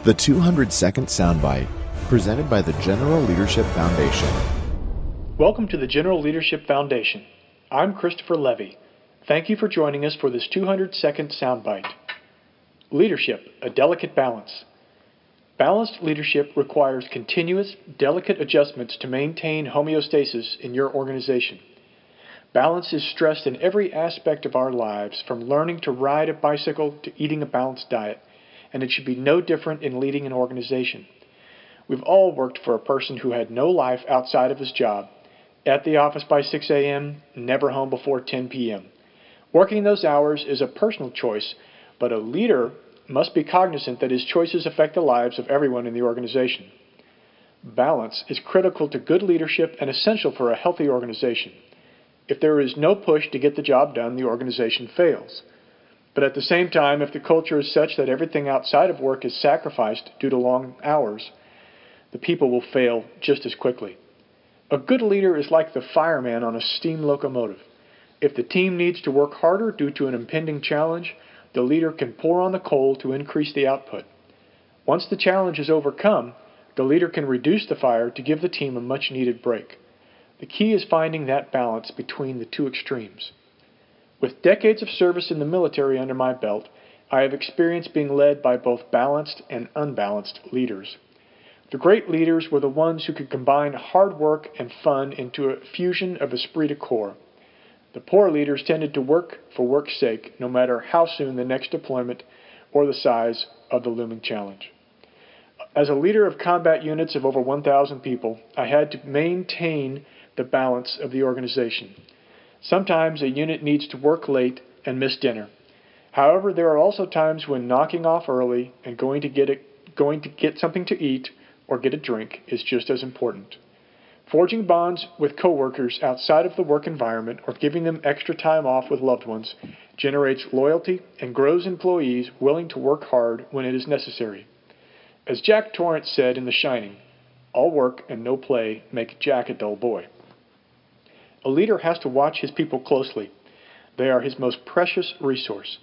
The 200-second soundbite, presented by the General Leadership Foundation. Welcome to the General Leadership Foundation. I'm Christopher Levy. Thank you for joining us for this 200-second soundbite. Leadership, a delicate balance. Balanced leadership requires continuous, delicate adjustments to maintain homeostasis in your organization. Balance is stressed in every aspect of our lives, from learning to ride a bicycle to eating a balanced diet, and it should be no different in leading an organization. We've all worked for a person who had no life outside of his job, at the office by 6 a.m., never home before 10 p.m. Working those hours is a personal choice, but a leader must be cognizant that his choices affect the lives of everyone in the organization. Balance is critical to good leadership and essential for a healthy organization. If there is no push to get the job done, the organization fails. But at the same time, if the culture is such that everything outside of work is sacrificed due to long hours, the people will fail just as quickly. A good leader is like the fireman on a steam locomotive. If the team needs to work harder due to an impending challenge, the leader can pour on the coal to increase the output. Once the challenge is overcome, the leader can reduce the fire to give the team a much-needed break. The key is finding that balance between the two extremes. With decades of service in the military under my belt, I have experienced being led by both balanced and unbalanced leaders. The great leaders were the ones who could combine hard work and fun into a fusion of esprit de corps. The poor leaders tended to work for work's sake, no matter how soon the next deployment or the size of the looming challenge. As a leader of combat units of over 1,000 people, I had to maintain the balance of the organization. Sometimes a unit needs to work late and miss dinner. However, there are also times when knocking off early and going to get something to eat or get a drink is just as important. Forging bonds with coworkers outside of the work environment or giving them extra time off with loved ones generates loyalty and grows employees willing to work hard when it is necessary. As Jack Torrance said in The Shining, "All work and no play make Jack a dull boy." A leader has to watch his people closely. They are his most precious resource.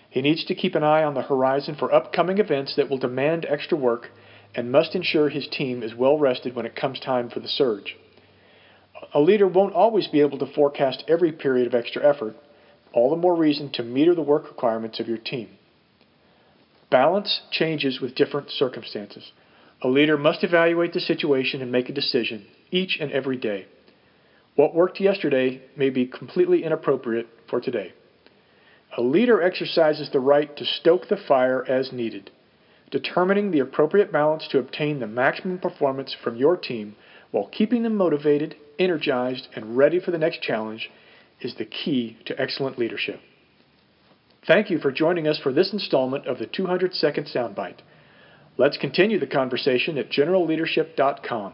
He needs to keep an eye on the horizon for upcoming events that will demand extra work and must ensure his team is well rested when it comes time for the surge. A leader won't always be able to forecast every period of extra effort, all the more reason to meter the work requirements of your team. Balance changes with different circumstances. A leader must evaluate the situation and make a decision each and every day. What worked yesterday may be completely inappropriate for today. A leader exercises the right to stoke the fire as needed. Determining the appropriate balance to obtain the maximum performance from your team while keeping them motivated, energized, and ready for the next challenge is the key to excellent leadership. Thank you for joining us for this installment of the 200-second soundbite. Let's continue the conversation at generalleadership.com.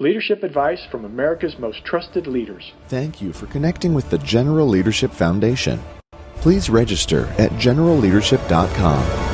Leadership advice from America's most trusted leaders. Thank you for connecting with the General Leadership Foundation. Please register at generalleadership.com.